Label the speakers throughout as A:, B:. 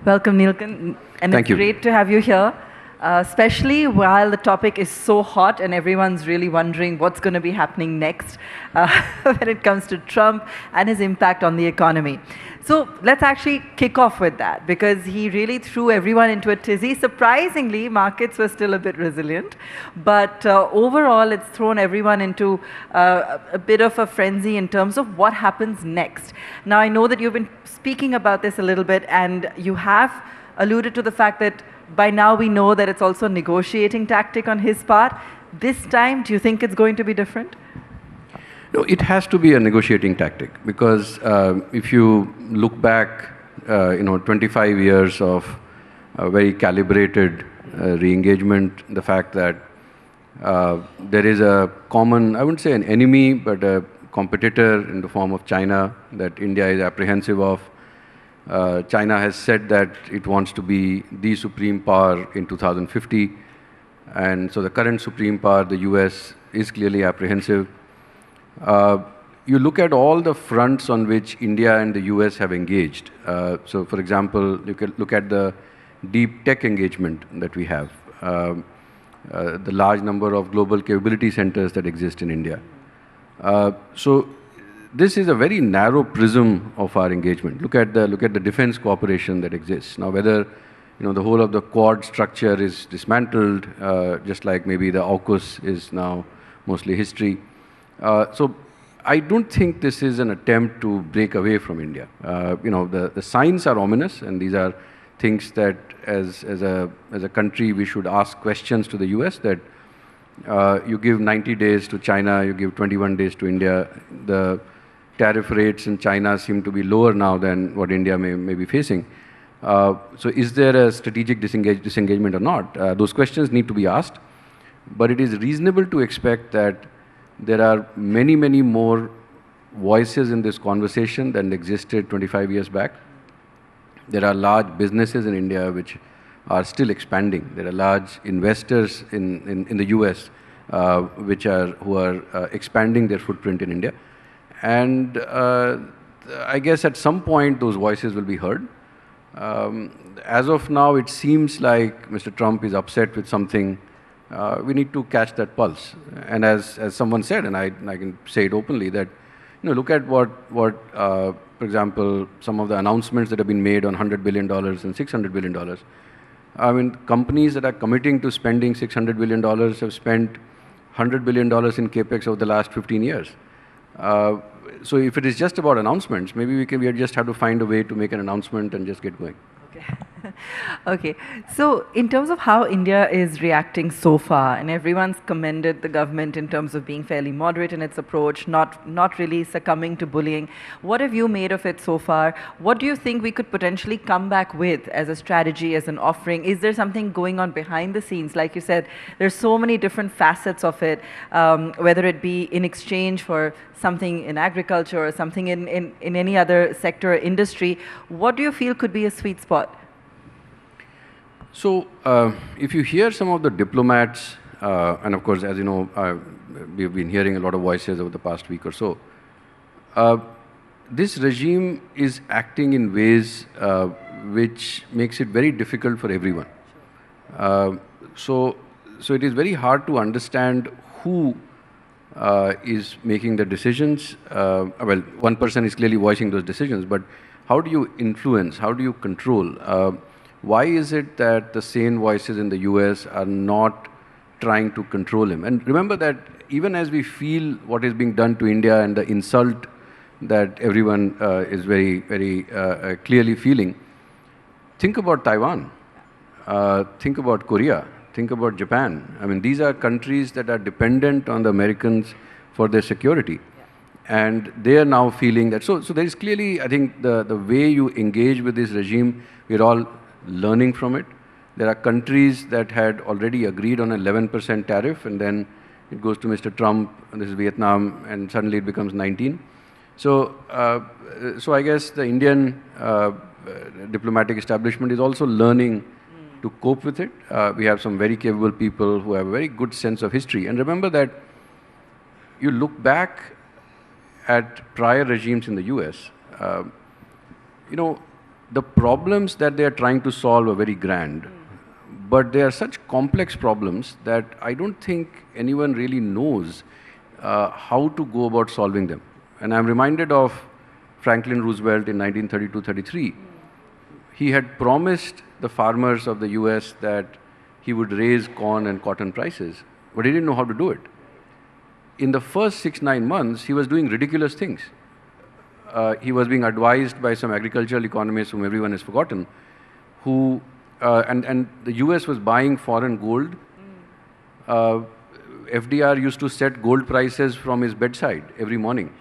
A: Welcome, Neelkanth, and
B: Thank
A: it's
B: you.
A: great to have you here, especially while the topic is so hot and everyone's really wondering what's going to be happening next when it comes to Trump and his impact on the economy. So let's actually kick off with that because he really threw everyone into a tizzy. Surprisingly, markets were still a bit resilient, but overall, it's thrown everyone into a bit of a frenzy in terms of what happens next. Now, I know that you've been speaking about this a little bit, and you have alluded to the fact that by now we know that it's also a negotiating tactic on his part. This time, do you think it's going to be different?
B: No, it has to be a negotiating tactic because if you look back, 25 years of very calibrated re-engagement, the fact that there is a common, I wouldn't say an enemy, but a competitor in the form of China that India is apprehensive of. China has said that it wants to be the supreme power in 2050, and so the current supreme power, the US, is clearly apprehensive. You look at all the fronts on which India and the US have engaged. So, for example, you can look at the deep tech engagement that we have, the large number of global capability centers that exist in India. So, this is a very narrow prism of our engagement. Look at the defense cooperation that exists now. Whether the whole of the Quad structure is dismantled, just like maybe the AUKUS is now mostly history. So I don't think this is an attempt to break away from India. The signs are ominous, and these are things that as a country we should ask questions to the US that you give 90 days to China, you give 21 days to India. The tariff rates in China seem to be lower now than what India may be facing. So is there a strategic disengagement or not? Those questions need to be asked, but it is reasonable to expect that there are many, many more voices in this conversation than existed 25 years back. There are large businesses in India which are still expanding. There are large investors in the US who are expanding their footprint in India. And I guess at some point those voices will be heard. As of now, it seems like Mr. Trump is upset with something. We need to catch that pulse. And as someone said, and I can say it openly, that look at what for example, some of the announcements that have been made on $100 billion and $600 billion. I mean, companies that are committing to spending $600 billion have spent $100 billion in capex over the last 15 years. So if it is just about announcements, maybe we just have to find a way to make an announcement and just get going.
A: Okay. Okay. So in terms of how India is reacting so far, and everyone's commended the government in terms of being fairly moderate in its approach, not really succumbing to bullying. What have you made of it so far? What do you think we could potentially come back with as a strategy, as an offering? Is there something going on behind the scenes? Like you said, there's so many different facets of it, whether it be in exchange for something in agriculture or something in any other sector or industry. What do you feel could be a sweet spot?
B: So, if you hear some of the diplomats, and of course, as you know, we've been hearing a lot of voices over the past week or so, this regime is acting in ways which makes it very difficult for everyone. So it is very hard to understand who is making the decisions. Well, one person is clearly voicing those decisions, but how do you influence? How do you control? Why is it that the sane voices in the US are not trying to control him? And remember that even as we feel what is being done to India and the insult that everyone is very, very clearly feeling, think about Taiwan, think about Korea, think about Japan. I mean, these are countries that are dependent on the Americans for their security. And they are now feeling that. So there is clearly, I think, the way you engage with this regime, we're all learning from it. There are countries that had already agreed on an 11% tariff, and then it goes to Mr. Trump, and this is Vietnam, and suddenly it becomes 19. So I guess the Indian diplomatic establishment is also learning to cope with it. We have some very capable people who have a very good sense of history. And remember that you look back at prior regimes in the US, the problems that they are trying to solve are very grand, but they are such complex problems that I don't think anyone really knows how to go about solving them. And I'm reminded of Franklin Roosevelt in 1932-33. He had promised the farmers of the US that he would raise corn and cotton prices, but he didn't know how to do it. In the first 6-9 months, he was doing ridiculous things. He was being advised by some agricultural economists whom everyone has forgotten, who, and the US was buying foreign gold. FDR used to set gold prices from his bedside every morning.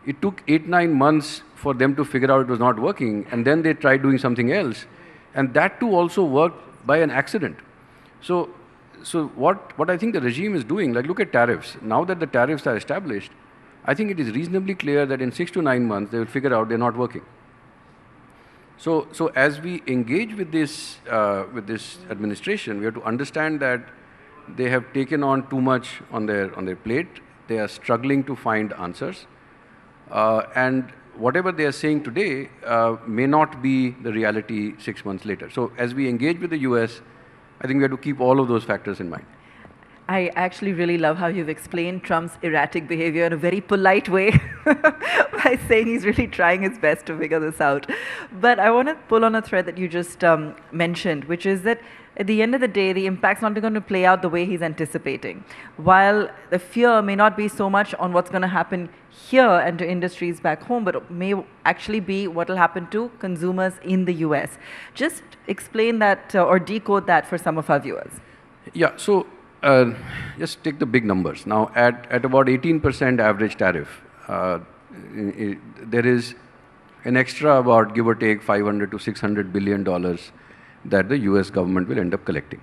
B: It took 8-9 months for them to figure out it was not working, and then they tried doing something else, and that too also worked by an accident. So what I think the regime is doing, like look at tariffs. Now that the tariffs are established, I think it is reasonably clear that in 6 to 9 months they will figure out they're not working. So as we engage with this administration, we have to understand that they have taken on too much on their plate. They are struggling to find answers. And whatever they are saying today may not be the reality 6 months later. So as we engage with the US, I think we have to keep all of those factors in mind.
A: I actually really love how you've explained Trump's erratic behavior in a very polite way by saying he's really trying his best to figure this out. But I want to pull on a thread that you just mentioned, which is that at the end of the day, the impact's not going to play out the way he's anticipating. While the fear may not be so much on what's going to happen here and to industries back home, but it may actually be what will happen to consumers in the US. Just explain that or decode that for some of our viewers.
B: Yeah, so just take the big numbers. Now, at about 18% average tariff, there is an extra about, give or take, $500 to $600 billion that the US government will end up collecting.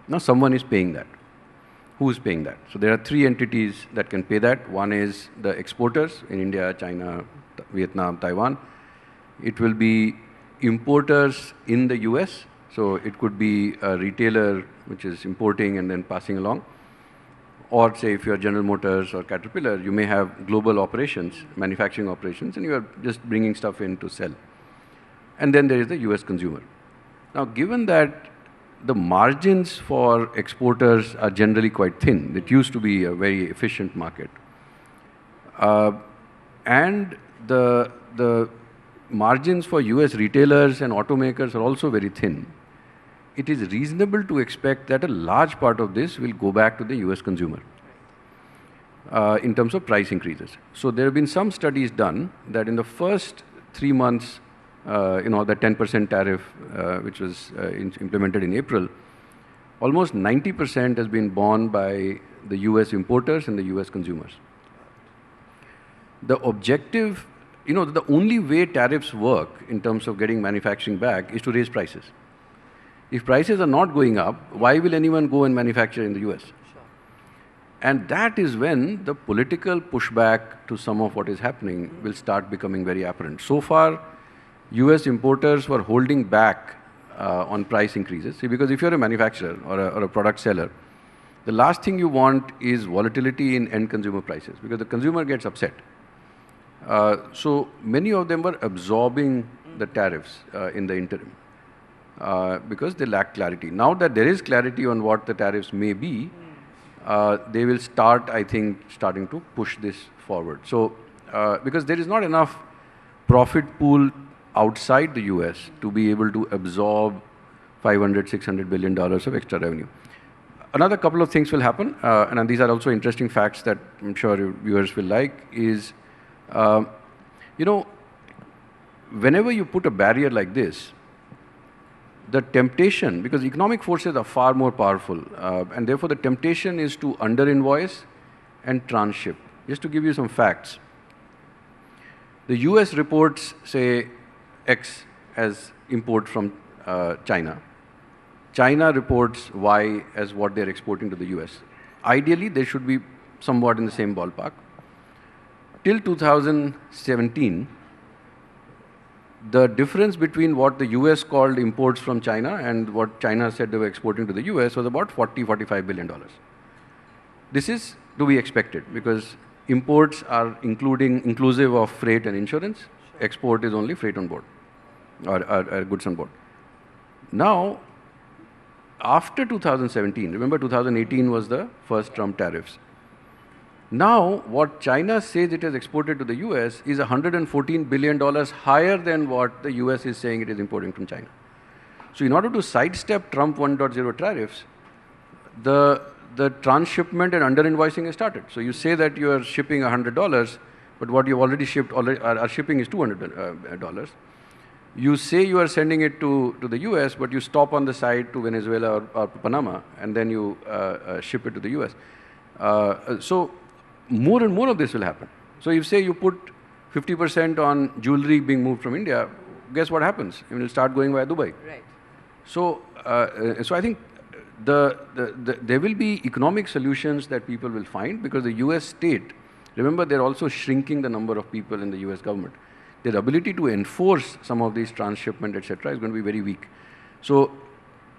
B: Now, someone is paying that. Who is paying that? So there are 3 entities that can pay that. One is the exporters in India, China, Vietnam, Taiwan. It will be importers in the US. So it could be a retailer which is importing and then passing along. Or say if you are General Motors or Caterpillar, you may have global operations, manufacturing operations, and you are just bringing stuff in to sell. And then there is the US consumer. Now, given that the margins for exporters are generally quite thin, it used to be a very efficient market, and the margins for US retailers and automakers are also very thin, it is reasonable to expect that a large part of this will go back to the US consumer in terms of price increases. So there have been some studies done that in the first 3 months, the 10% tariff which was implemented in April, almost 90% has been borne by the US importers and the US consumers. The objective, the only way tariffs work in terms of getting manufacturing back is to raise prices. If prices are not going up, why will anyone go and manufacture in the US? And that is when the political pushback to some of what is happening will start becoming very apparent. So far, US importers were holding back on price increases. See, because if you're a manufacturer or a product seller, the last thing you want is volatility in end consumer prices, because the consumer gets upset. So many of them were absorbing the tariffs in the interim because they lack clarity. Now that there is clarity on what the tariffs may be, they will start, I think, starting to push this forward. So because there is not enough profit pool outside the US to be able to absorb $500, $600 billion of extra revenue. Another couple of things will happen, and these are also interesting facts that I'm sure your viewers will like, is, whenever you put a barrier like this, the temptation, because economic forces are far more powerful, and therefore the temptation is to under-invoice and transship. Just to give you some facts. The US reports, say, X as import from China. China reports Y as what they're exporting to the US. Ideally, they should be somewhat in the same ballpark. Till 2017, the difference between what the US called imports from China and what China said they were exporting to the US was about $40–45 billion. This is to be expected because imports are inclusive of freight and insurance. Export is only freight on board. or goods on board. Now, after 2017, remember 2018 was the first Trump tariffs. Now, what China says it has exported to the US is $114 billion higher than what the US is saying it is importing from China. So, in order to sidestep Trump 1.0 tariffs, the transshipment and under-invoicing has started. So, you say that you are shipping $100, but what you've already shipped, our shipping is $200. You say you are sending it to the US, but you stop on the side to Venezuela or Panama, and then you ship it to the US. So more and more of this will happen. So if say you put 50% on jewelry being moved from India, guess what happens? It will start going via Dubai.
A: Right.
B: So, so I think there will be economic solutions that people will find, because the US state, remember, they're also shrinking the number of people in the US government. Their ability to enforce some of these transshipment, etc., is going to be very weak. So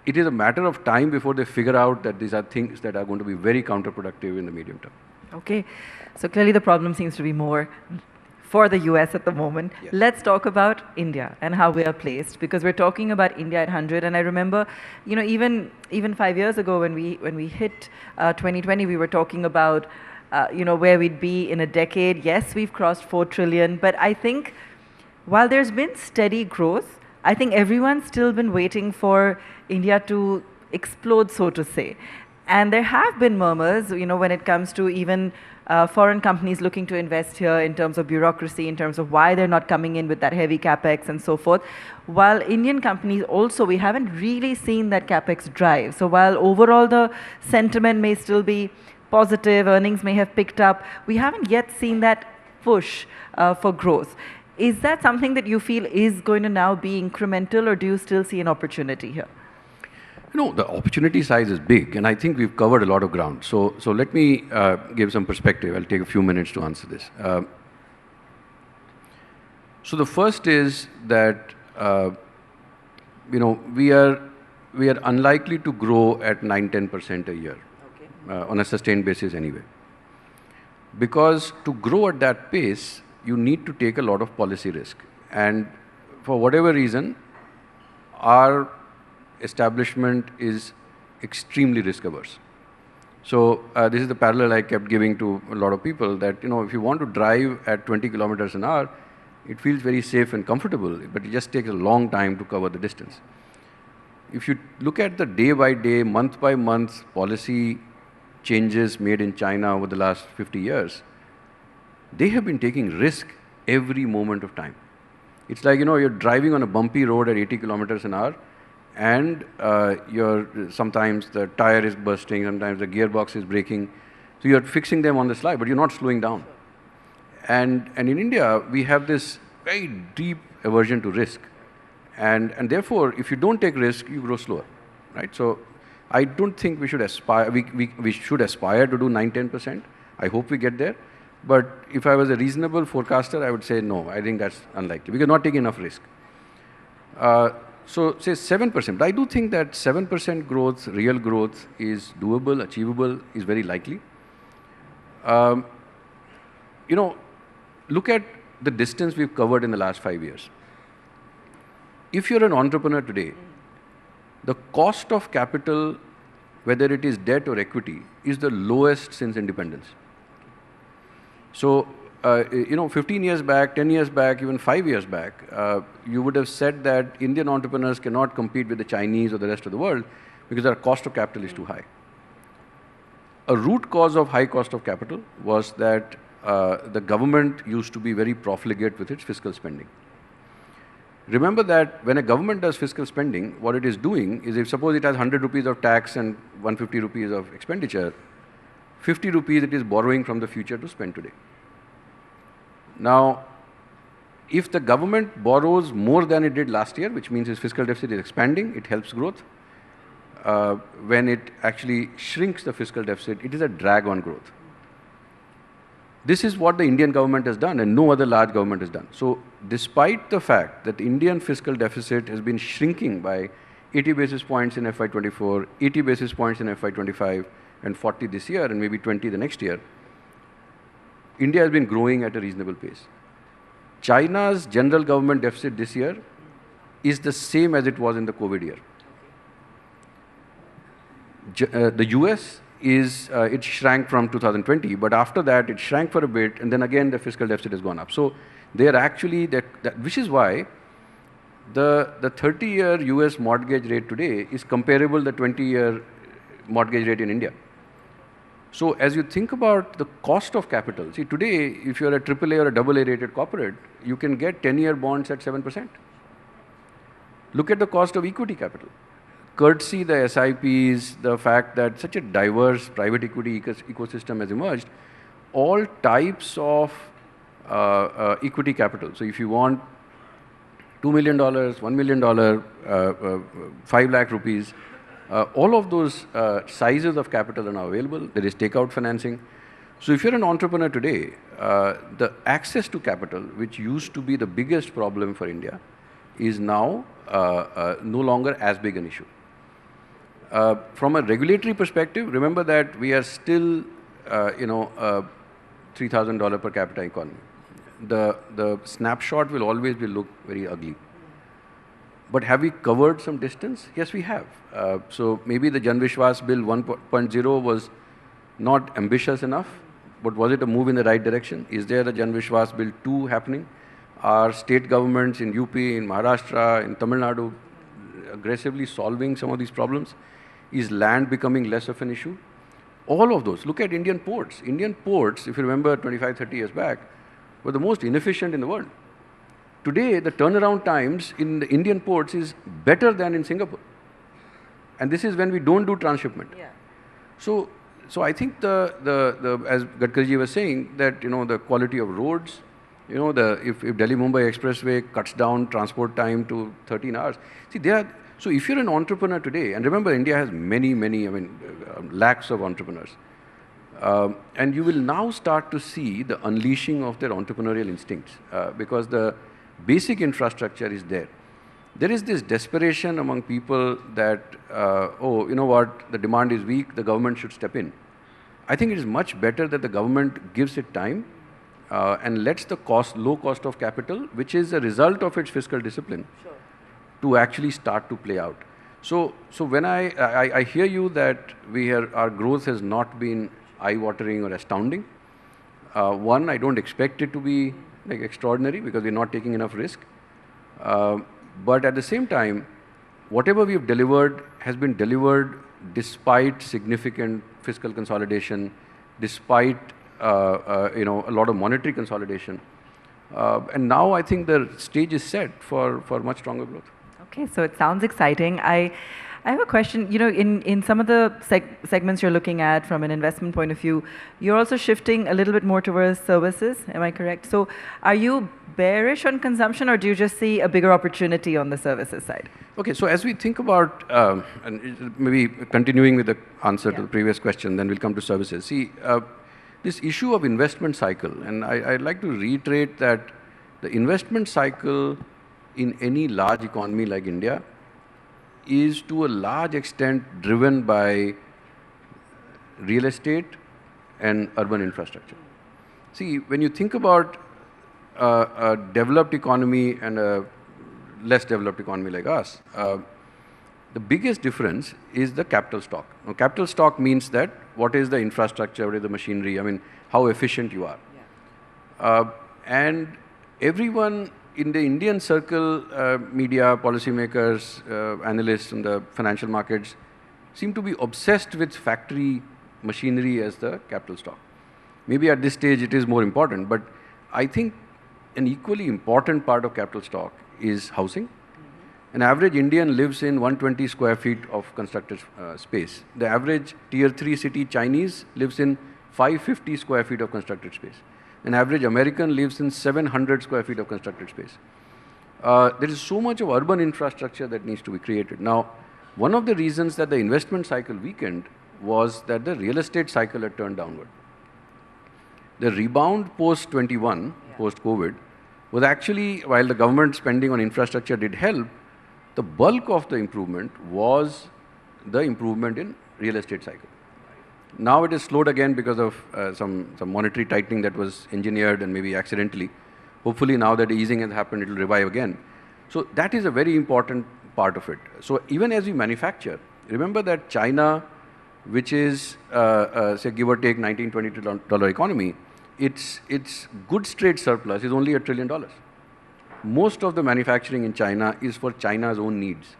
B: it is a matter of time before they figure out that these are things that are going to be very counterproductive in the medium term.
A: Okay, so clearly the problem seems to be more for the US at the moment.
B: Yes.
A: Let's talk about India and how we are placed, because we're talking about India at 100, and I remember, you know, even 5 years ago when we hit 2020, we were talking about you know, where we'd be in a decade. Yes, we've crossed 4 trillion, but I think while there's been steady growth, I think everyone's still been waiting for India to explode, so to say. And there have been murmurs, you know, when it comes to even foreign companies looking to invest here in terms of bureaucracy, in terms of why they're not coming in with that heavy capex and so forth. While Indian companies also, we haven't really seen that capex drive. So while overall the sentiment may still be positive, earnings may have picked up, we haven't yet seen that push for growth. Is that something that you feel is going to now be incremental, or do you still see an opportunity here?
B: No, the opportunity size is big, and I think we've covered a lot of ground. So let me give some perspective. I'll take a few minutes to answer this. So the first is that you know, we are unlikely to grow at 9-10% a year, okay, on a sustained basis anyway. Because to grow at that pace, you need to take a lot of policy risk, and for whatever reason, our establishment is extremely risk averse. So this is the parallel I kept giving to a lot of people, that, you know, if you want to drive at 20 kilometers an hour, it feels very safe and comfortable, but it just takes a long time to cover the distance. If you look at the day by day, month by month policy changes made in China over the last 50 years, they have been taking risk every moment of time. It's like, you know, you're driving on a bumpy road at 80 kilometers an hour, and sometimes the tire is bursting, sometimes the gearbox is breaking. So you're fixing them on the fly, but you're not slowing down. And in India, we have this very deep aversion to risk. And therefore, if you don't take risk, you grow slower, right? So I don't think we should aspire, we should aspire to do 9-10%. I hope we get there. But if I was a reasonable forecaster, I would say no, I think that's unlikely. We cannot take enough risk. So say 7%. But I do think that 7% growth, real growth, is doable, achievable, is very likely. You know, look at the distance we've covered in the last 5 years. If you're an entrepreneur today, the cost of capital, whether it is debt or equity, is the lowest since independence. So, you know, 15 years back, 10 years back, even 5 years back, you would have said that Indian entrepreneurs cannot compete with the Chinese or the rest of the world because their cost of capital is too high. A root cause of high cost of capital was that the government used to be very profligate with its fiscal spending. Remember that when a government does fiscal spending, what it is doing is, if suppose it has 100 rupees of tax and 150 rupees of expenditure, 50 rupees it is borrowing from the future to spend today. Now, if the government borrows more than it did last year, which means its fiscal deficit is expanding, it helps growth. When it actually shrinks the fiscal deficit, it is a drag on growth. This is what the Indian government has done, and no other large government has done. So, despite the fact that the Indian fiscal deficit has been shrinking by 80 basis points in FY24, 80 basis points in FY25, and 40 this year, and maybe 20 the next year, India has been growing at a reasonable pace. China's general government deficit this year is the same as it was in the COVID year. The US it shrank from 2020, but after that it shrank for a bit, and then again the fiscal deficit has gone up. So they are actually, which is why the 30-year US mortgage rate today is comparable to the 20-year mortgage rate in India. So as you think about the cost of capital, see today, if you're a AAA or a AA rated corporate, you can get 10-year bonds at 7%. Look at the cost of equity capital. Courtesy the SIPs, the fact that such a diverse private equity ecosystem has emerged, all types of equity capital. So if you want $2 million, $1 million, 5 lakh rupees, all of those sizes of capital are now available. There is takeout financing. So if you're an entrepreneur today, the access to capital, which used to be the biggest problem for India, is now no longer as big an issue. From a regulatory perspective, remember that we are still, $3,000 per capita economy. The snapshot will always look very ugly. But have we covered some distance? Yes, we have. So maybe the Jan Vishwas Bill 1.0 was not ambitious enough, but was it a move in the right direction? Is there a Jan Vishwas Bill 2 happening? Are state governments in UP, in Maharashtra, in Tamil Nadu aggressively solving some of these problems? Is land becoming less of an issue? All of those. Look at Indian ports. Indian ports, if you remember 25, 30 years back, were the most inefficient in the world. Today, the turnaround times in the Indian ports is better than in Singapore. And this is when we don't do transshipment.
A: Yeah.
B: So I think as Gadkariji was saying, that the quality of roads, if Delhi-Mumbai Expressway cuts down transport time to 13 hours. See, so if you're an entrepreneur today, and remember India has many, lakhs of entrepreneurs. And you will now start to see the unleashing of their entrepreneurial instincts because the basic infrastructure is there. There is this desperation among people that, the demand is weak, the government should step in. I think it is much better that the government gives it time and lets the low cost of capital, which is a result of its fiscal discipline, to actually start to play out. So when I hear you that our growth has not been eye-watering or astounding. One, I don't expect it to be extraordinary because we're not taking enough risk. But at the same time, whatever we've delivered has been delivered despite significant fiscal consolidation, despite a lot of monetary consolidation. And now I think the stage is set for much stronger growth.
A: Okay, so it sounds exciting. I have a question. In some of the segments you're looking at from an investment point of view, you're also shifting a little bit more towards services. Am I correct? So are you bearish on consumption, or do you just see a bigger opportunity on the services side?
B: Okay, so as we think about, and maybe continuing with the answer to the previous question, then we'll come to services. See, this issue of investment cycle, and I'd like to reiterate that the investment cycle in any large economy like India is to a large extent driven by real estate and urban infrastructure. See, when you think about a developed economy and a less developed economy like us, the biggest difference is the capital stock. Now, capital stock means that what is the infrastructure, what is the machinery, how efficient you are. Yeah. And everyone in the Indian circle, media, policymakers, analysts in the financial markets seem to be obsessed with factory machinery as the capital stock. Maybe at this stage it is more important, but I think an equally important part of capital stock is housing. An average Indian lives in 120 square feet of constructed space. The average tier 3 city Chinese lives in 550 square feet of constructed space. An average American lives in 700 square feet of constructed space. There is so much of urban infrastructure that needs to be created. Now, one of the reasons that the investment cycle weakened was that the real estate cycle had turned downward. The rebound post-21, post-COVID, was actually, while the government spending on infrastructure did help, the bulk of the improvement was the improvement in real estate cycle. Now it is slowed again because of some monetary tightening that was engineered and maybe accidentally. Hopefully now that the easing has happened, it will revive again. So that is a very important part of it. So even as we manufacture, remember that China, which is, say, give or take $19–20 economy, its goods trade surplus is only $1 trillion. Most of the manufacturing in China is for China's own needs.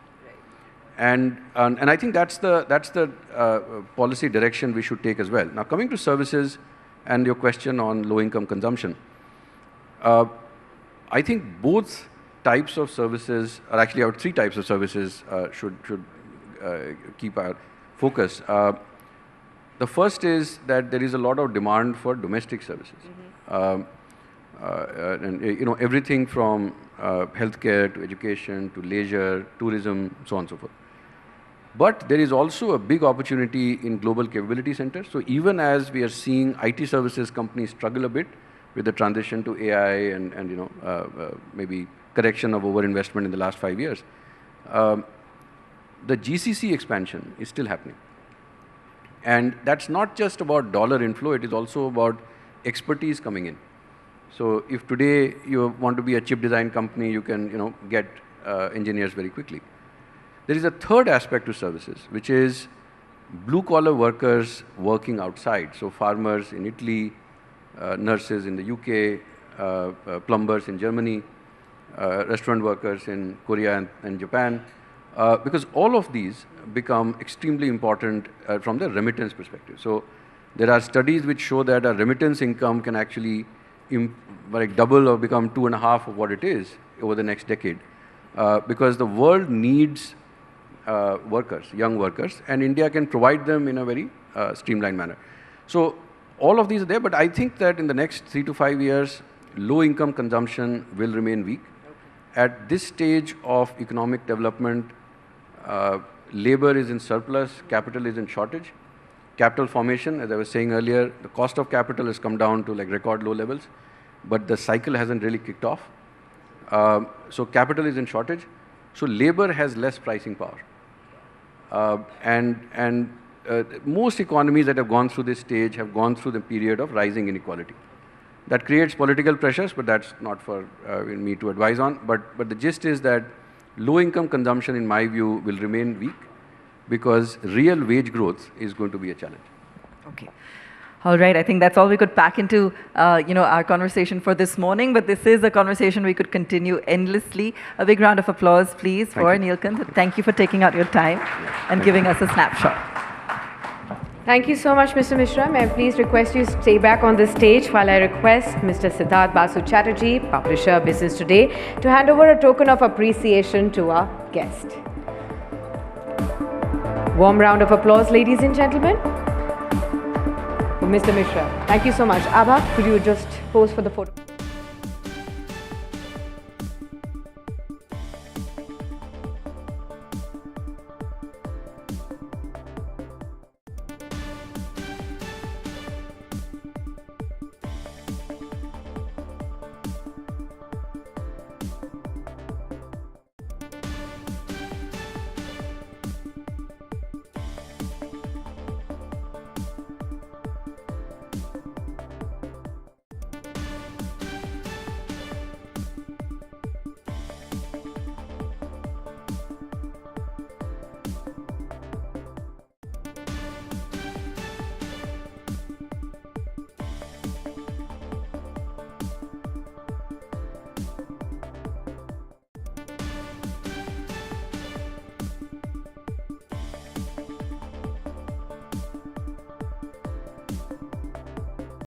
B: And I think that's the policy direction we should take as well. Now, coming to services and your question on low-income consumption, I think both types of services, or actually our three types of services, should keep our focus. The first is that there is a lot of demand for domestic services. And everything from healthcare to education to leisure, tourism, so on and so forth. But there is also a big opportunity in global capability centers. So even as we are seeing IT services companies struggle a bit with the transition to AI and maybe correction of overinvestment in the last 5 years, the GCC expansion is still happening. And that's not just about dollar inflow, it is also about expertise coming in. So if today you want to be a chip design company, you can get engineers very quickly. There is a third aspect to services, which is blue-collar workers working outside. So farmers in Italy, nurses in the UK, plumbers in Germany, restaurant workers in Korea and Japan, because all of these become extremely important from the remittance perspective. So there are studies which show that a remittance income can actually double or become 2.5 of what it is over the next decade, because the world needs workers, young workers, and India can provide them in a very streamlined manner. So all of these are there, but I think that in the next 3 to 5 years, low-income consumption will remain weak. At this stage of economic development, labor is in surplus, capital is in shortage. Capital formation, as I was saying earlier, the cost of capital has come down to record low levels, but the cycle hasn't really kicked off. So capital is in shortage, so labor has less pricing power. Most economies that have gone through this stage have gone through the period of rising inequality. That creates political pressures, but that's not for me to advise on. But the gist is that low-income consumption, in my view, will remain weak because real wage growth is going to be a challenge.
A: Okay. All right, I think that's all we could pack into our conversation for this morning, but this is a conversation we could continue endlessly. A big round of applause, please, for Neelkanth. Thank you for taking out your time and giving us a snapshot.
C: Thank you so much, Mr. Mishra. May I please request you stay back on the stage while I request Mr. Siddharth Basu Chatterjee, publisher Business Today, to hand over a token of appreciation to our guest. Warm round of applause, ladies and gentlemen, for Mr. Mishra. Thank you so much. Abha, could you just pose for the photo?